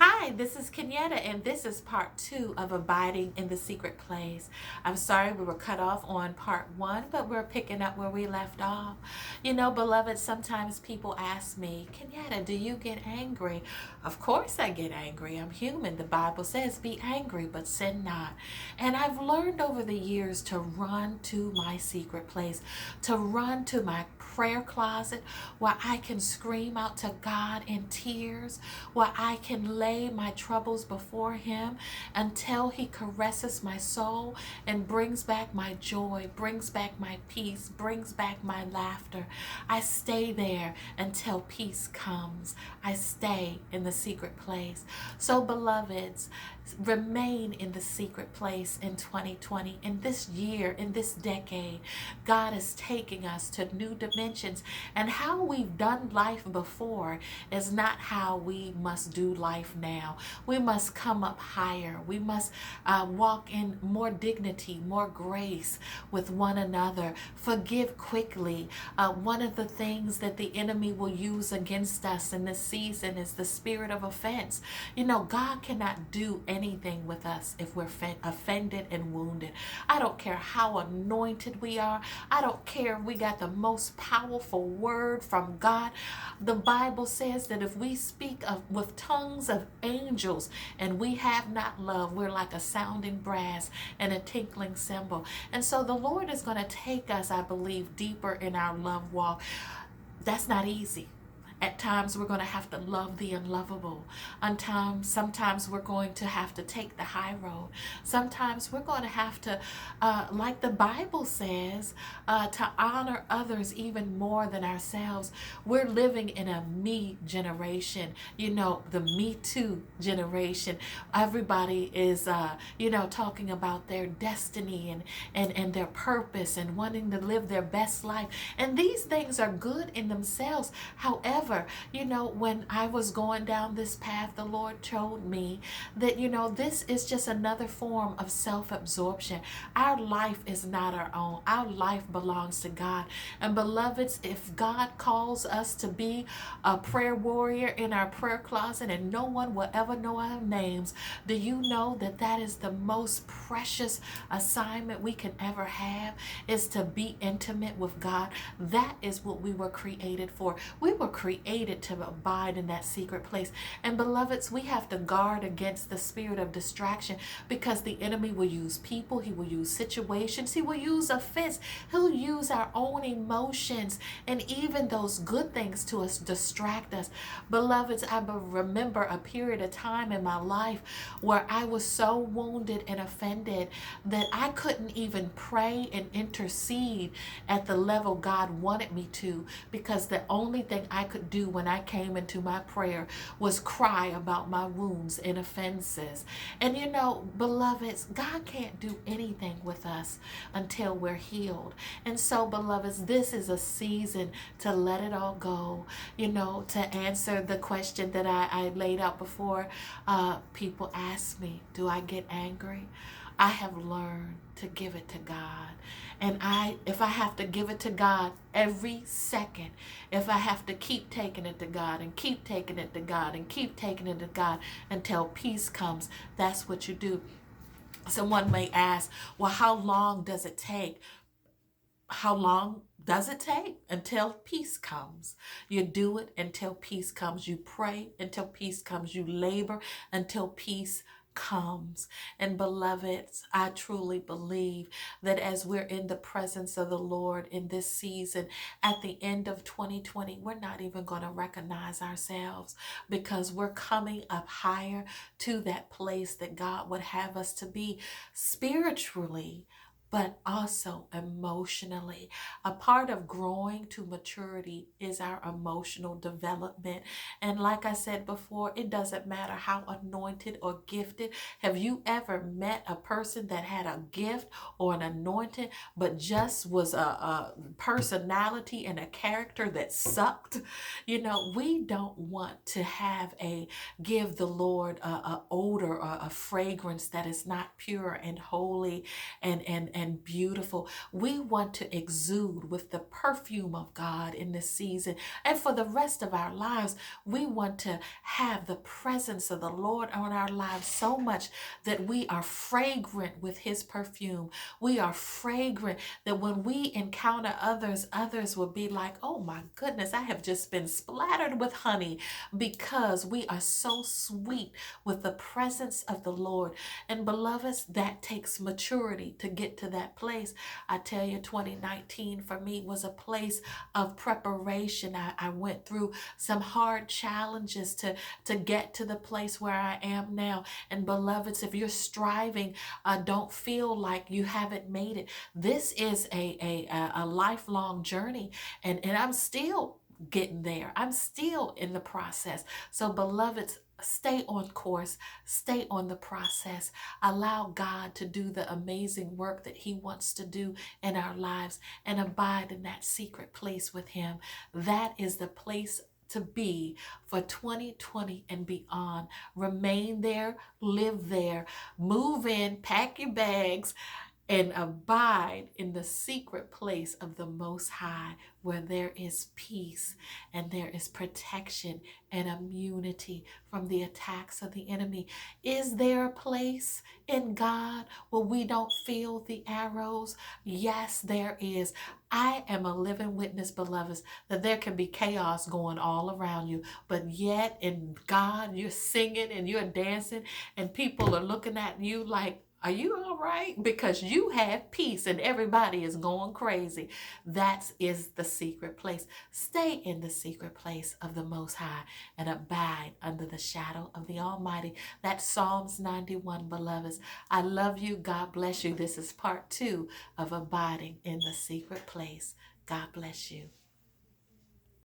Hi, this is Kenyatta, and this is part two of Abiding in the Secret Place. I'm sorry we were cut off on part one, but we're picking up where we left off. You know, beloved, sometimes people ask me, Kenyatta, do you get angry? Of course I get angry. I'm human. The Bible says, be angry, but sin not. And I've learned over the years to run to my secret place, to run to my prayer closet where I can scream out to God in tears, where I can lay my troubles before Him until He caresses my soul and brings back my joy, brings back my peace, brings back my laughter. I stay there until peace comes. I stay in the secret place. So, beloveds, remain in the secret place in 2020, in this year, in this decade. God is taking us to new dimensions, and how we've done life before is not how we must do life now. We must come up higher. We must walk in more dignity, more grace with one another, forgive quickly. One of the things that the enemy will use against us in this season is the spirit of offense. You know, God cannot do anything with us if we're offended and wounded. I don't care how anointed we are. I don't care if we got the most powerful word from God. The Bible says that if we speak with tongues of angels and we have not love, we're like a sounding brass and a tinkling cymbal. And so the Lord is going to take us, I believe, deeper in our love walk. That's not easy. At times, we're going to have to love the unlovable. Sometimes we're going to have to take the high road. Sometimes we're going to have to, like the Bible says, to honor others even more than ourselves. We're living in a me generation, you know, the Me Too generation. Everybody is, talking about their destiny and their purpose and wanting to live their best life. And these things are good in themselves. However, when I was going down this path, the Lord showed me that, this is just another form of self-absorption. Our life is not our own. Our life belongs to God. And beloveds, if God calls us to be a prayer warrior in our prayer closet and no one will ever know our names, do you know that that is the most precious assignment we can ever have, is to be intimate with God? That is what we were created for. We were created to abide in that secret place. And beloveds, we have to guard against the spirit of distraction, because the enemy will use people, he will use situations, he will use offense, he'll use our own emotions and even those good things to us distract us. Beloveds, I remember a period of time in my life where I was so wounded and offended that I couldn't even pray and intercede at the level God wanted me to, because the only thing I could do when I came into my prayer was cry about my wounds and offenses. And beloveds, God can't do anything with us until we're healed. And so, beloveds, this is a season to let it all go. To answer the question that I laid out before, people ask me, do I get angry? I have learned to give it to God. And if I have to give it to God every second, if I have to keep taking it to God and keep taking it to God and keep taking it to God until peace comes, that's what you do. Someone may ask, well, how long does it take? How long does it take? Until peace comes. You do it until peace comes. You pray until peace comes. You labor until peace comes. And beloveds, I truly believe that as we're in the presence of the Lord in this season, at the end of 2020, we're not even going to recognize ourselves, because we're coming up higher to that place that God would have us to be spiritually, but also emotionally. A part of growing to maturity is our emotional development. And like I said before, it doesn't matter how anointed or gifted. Have you ever met a person that had a gift or an anointing, but just was a personality and a character that sucked? We don't want to give the Lord a odor or a fragrance that is not pure and holy and and beautiful. We want to exude with the perfume of God in this season. And for the rest of our lives, we want to have the presence of the Lord on our lives so much that we are fragrant with his perfume. We are fragrant that when we encounter others, others will be like, oh my goodness, I have just been splattered with honey, because we are so sweet with the presence of the Lord. And beloveds, that takes maturity to get to that place. I tell you, 2019 for me was a place of preparation. I went through some hard challenges to get to the place where I am now. And beloveds, if you're striving, don't feel like you haven't made it. This is a lifelong journey, and I'm still getting there. I'm still in the process. So beloveds, stay on course, stay on the process. Allow God to do the amazing work that he wants to do in our lives, and abide in that secret place with him. That is the place to be for 2020 and beyond. Remain there, live there, move in, pack your bags, and abide in the secret place of the Most High, where there is peace and there is protection and immunity from the attacks of the enemy. Is there a place in God where we don't feel the arrows? Yes, there is. I am a living witness, beloveds, that there can be chaos going all around you, but yet in God, you're singing and you're dancing, and people are looking at you like, are you all right? Because you have peace and everybody is going crazy. That is the secret place. Stay in the secret place of the Most High and abide under the shadow of the Almighty. That's Psalms 91, beloveds. I love you. God bless you. This is part 2 of abiding in the secret place. God bless you.